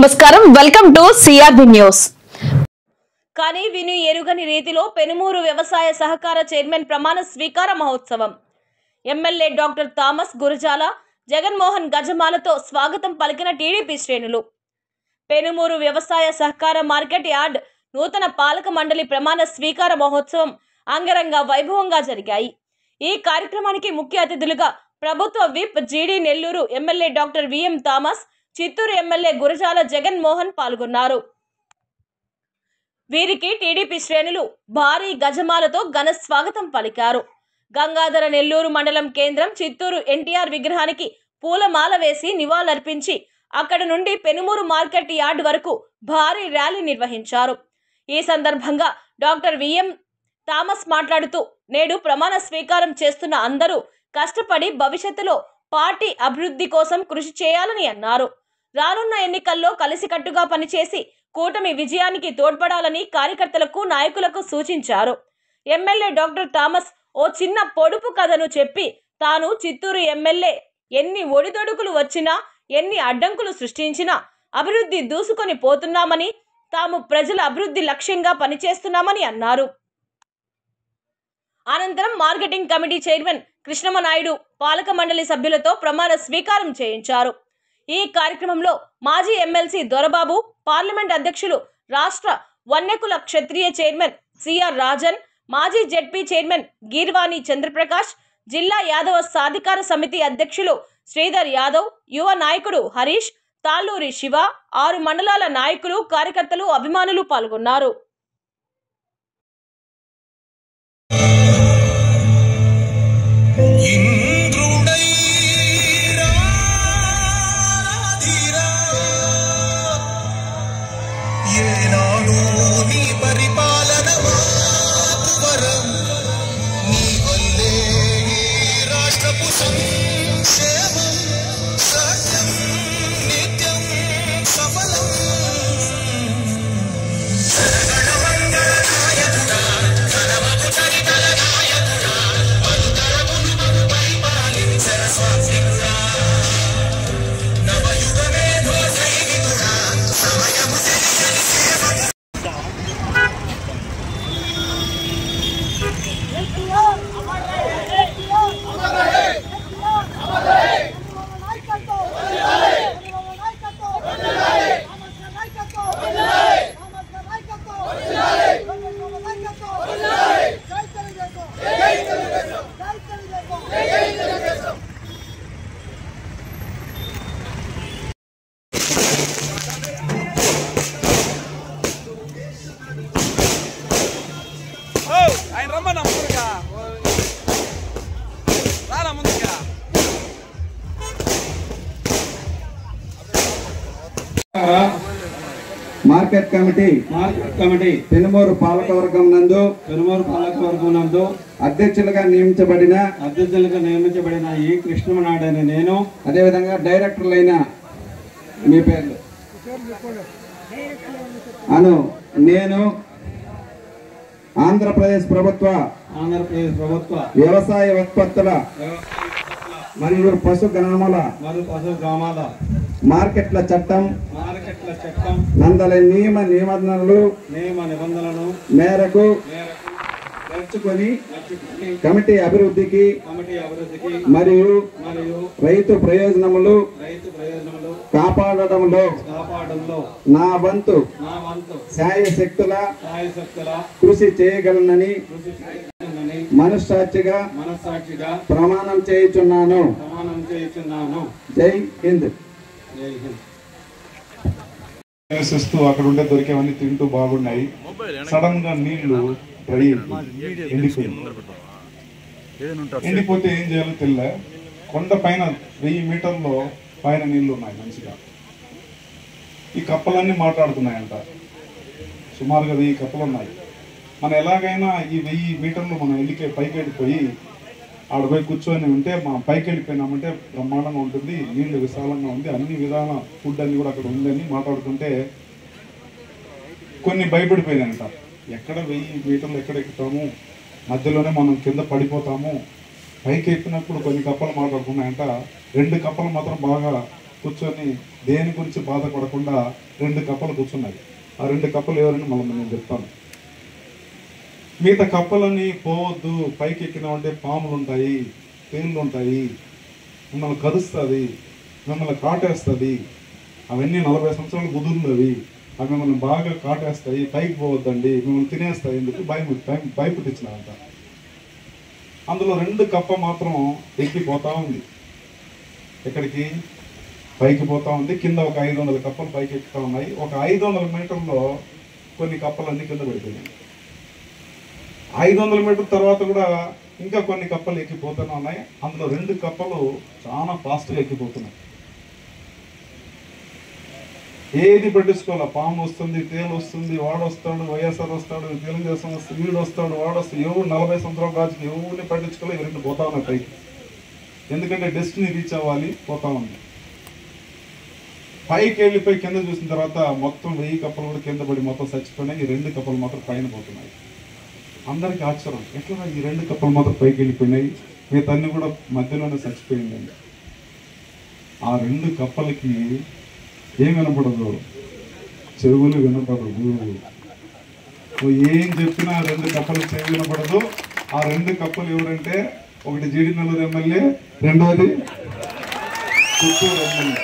నమస్కారం welcome to CRB news. కానీ విని ఎరుగని రీతిలో పెనుమూరు వ్యవసాయ సహకార చైర్మన్ ప్రమాణ స్వీకార మహోత్సవం MLA doctor Thomas Gurajala Jaganmohan గజమాలతో స్వాగతం పలికిన టీడీపీ శ్రేణులు. పెనుమూరు వ్యవసాయ సహకార మార్కెట్ యార్డ్ నూతన పాలక మండలి ప్రమాణ స్వీకార మహోత్సవం అంగరంగ వైభవంగా జరిగాయి. ఈ కార్యక్రమానికి ముఖ్య అతిథులుగా ప్రభుత్వ whip GD Nellore MLA doctor VM Thomas, Chittoor MLA Gurajala Jaganmohan పాల్గొన్నారు. వీరికి టీడీపీ శ్రేణులు భారీ గజమాలతో ఘన స్వాగతం పలికారు. గంగాధర నెల్లూరు మండలం కేంద్రం చిత్తూరు ఎన్టీఆర్ విగ్రహానికి పూలమాల వేసి నివాళులర్పించి అక్కడ నుండి పెనుమూరు మార్కెట్ యార్డ్ వరకు భారీ ర్యాలీ నిర్వహించారు. ఈ సందర్భంగా డాక్టర్ విఎం థామస్ మాట్లాడుతూ, నేడు ప్రమాణ స్వీకారం చేస్తున్న అందరూ కష్టపడి భవిష్యత్తులో పార్టీ అభివృద్ధి కోసం కృషి చేయాలని అన్నారు. రానున్న ఎన్నికల్లో కలిసికట్టుగా పనిచేసి కూటమి విజయానికి తోడ్పడాలని కార్యకర్తలకు, నాయకులకు సూచించారు. ఎమ్మెల్యే డాక్టర్ థామస్ ఓ చిన్న పొడుపు కథను చెప్పి, తాను చిత్తూరు ఎమ్మెల్యే ఎన్ని ఒడిదొడుకులు వచ్చినా, ఎన్ని అడ్డంకులు సృష్టించినా అభివృద్ధి దూసుకొని పోతున్నామని, తాము ప్రజల అభివృద్ధి లక్ష్యంగా పనిచేస్తున్నామని అన్నారు. అనంతరం మార్కెటింగ్ కమిటీ చైర్మన్ కృష్ణమనాయుడు పాలక మండలి సభ్యులతో ప్రమాణ స్వీకారం చేయించారు. ఈ కార్యక్రమంలో మాజీ ఎమ్మెల్సీ దొరబాబు, పార్లమెంట్ అధ్యక్షులు, రాష్ట్ర వన్యకుల క్షత్రియ చైర్మన్ సిఆర్ రాజన్, మాజీ జెడ్పీ చైర్మన్ గీర్వాణి చంద్రప్రకాష్, జిల్లా యాదవ సాధికార సమితి అధ్యక్షులు శ్రీధర్ యాదవ్, యువ నాయకుడు హరీష్, తాళ్ళూరి శివ, 6 మండలాల నాయకులు, కార్యకర్తలు, అభిమానులు పాల్గొన్నారు. మార్కెట్ కమిటీ పెనుమూరు పాలకవర్గం నందు అధ్యక్షులుగా నియమించబడిన ఈ కృష్ణమనాయుడు అనే నేను, అదేవిధంగా డైరెక్టర్లైన మీ పేర్లు నేను ఆంధ్రప్రదేశ్ ప్రభుత్వ వ్యవసాయ ఉత్పత్తుల మరియు పశు గ్రామాల మార్కెట్ల చట్టం నందలి నియమ నిబంధనలను మేరకు నడుచుకొని కమిటీ అభివృద్ధికి మరియు రైతు ప్రయోజనములు కాపాడడంలో నా వంతు శాయశక్తుల కృషి చేయగలనని మనస్సాక్షిగా ప్రమాణం చేయుచున్నాను. జై హింద్. నివసిస్తూ అక్కడ ఉండే దొరికేవన్నీ తింటూ బాగున్నాయి. సడన్ గా నీళ్లు ఎండిపోతే ఏం చేయాలో తెలియలే. కొండ పైన 1000 మీటర్లో పైన నీళ్లు ఉన్నాయి మంచిగా. ఈ కప్పలన్నీ మాట్లాడుతున్నాయంట. సుమారుగా 1000 కప్పలు ఉన్నాయి. మనం ఎలాగైనా ఈ 1000 మీటర్లు మనం పైకి వెళ్ళిపోయి ఆడ పోయి కూర్చొని ఉంటే, మనం పైకి వెళ్ళిపోయినామంటే బ్రహ్మాండంగా ఉంటుంది, నీళ్లు విశాలంగా ఉంది, అన్ని విధాల ఫుడ్ అన్ని కూడా అక్కడ ఉందని మాట్లాడుతుంటే కొన్ని భయపడిపోయినాయంట. ఎక్కడ 1000 మీటర్లు ఎక్కడ ఎక్కుతాము, మధ్యలోనే మనం కింద పడిపోతాము, పైకి ఎక్కినప్పుడు కొన్ని కప్పలు మాట్లాడుకున్నాయంట. 2 కప్పలు మాత్రం బాగా కూర్చొని దేని గురించి బాధపడకుండా 2 కప్పలు కూర్చున్నాయి. ఆ 2 కప్పలు ఎవరని మళ్ళీ నేను చెప్తాను. మిగతా కప్పలన్నీ పోవద్దు, పైకి ఎక్కినామంటే పాములు ఉంటాయి, తేళ్ళు ఉంటాయి, మిమ్మల్ని కరుస్తుంది, మిమ్మల్ని కాటేస్తుంది, అవన్నీ 40 సంవత్సరాలు కుదురులు అవి మిమ్మల్ని బాగా కాటేస్తాయి, పైకి పోవద్దండి, మిమ్మల్ని తినేస్తాయి ఎందుకు భయపెట్టించినారంట. అందులో 2 కప్ప మాత్రం ఎక్కిపోతా ఉంది. ఎక్కడికి? పైకి పోతా ఉంది. కింద ఒక 500 కప్పలు పైకి ఎక్కుతా ఉన్నాయి. ఒక 500 మీటర్లో కొన్ని కప్పలన్నీ కింద పడిపోయినాయి. 500 మీటర్ తర్వాత కూడా ఇంకా కొన్ని కప్పలు ఎక్కిపోతూనే ఉన్నాయి. అందులో 2 కప్పలు చాలా ఫాస్ట్గా ఎక్కిపోతున్నాయి. ఏది పట్టించుకోవాలి. పాము వస్తుంది, తేలు వస్తుంది, వాడు వస్తాడు, వైఎస్ఆర్ వస్తాడు, తెలుగుదేశం వస్తుంది, వీడు వస్తాడు, వాడు వస్తాడు, ఎవరు 40 సంవత్సరాల రాజుకి ఎవరిని పట్టించుకోవాలి. ఇవి 2 పోతా ఉన్నాయి పైకి. ఎందుకంటే డెస్టినీ రీచ్ అవ్వాలి, పోతా ఉంది. పైకి వెళ్ళిపోయి కింద చూసిన తర్వాత మొత్తం 1000 కప్పలు కూడా కింద పడి మొత్తం చచ్చిపోయినాయి. ఈ 2 కప్పలు మాత్రం పైన పోతున్నాయి. అందరికీ ఆశ్చర్యం, ఎట్లా ఈ 2 కప్పలు మాత్రం పైకి వెళ్ళిపోయినాయి, మిగతా కూడా మధ్యలోనే చచ్చిపోయిందండి. ఆ 2 కప్పలకి ఏం వినపడదు, చెవులు వినపడదు. నువ్వు ఏం చెప్పినా 2 కప్పలకు చెవి వినపడదు. ఆ 2 కప్పలు ఎవరంటే, ఒకటి జీడి నెల్లూరు ఎమ్మెల్యే, రెండోది చిత్తూరు ఎమ్మెల్యే.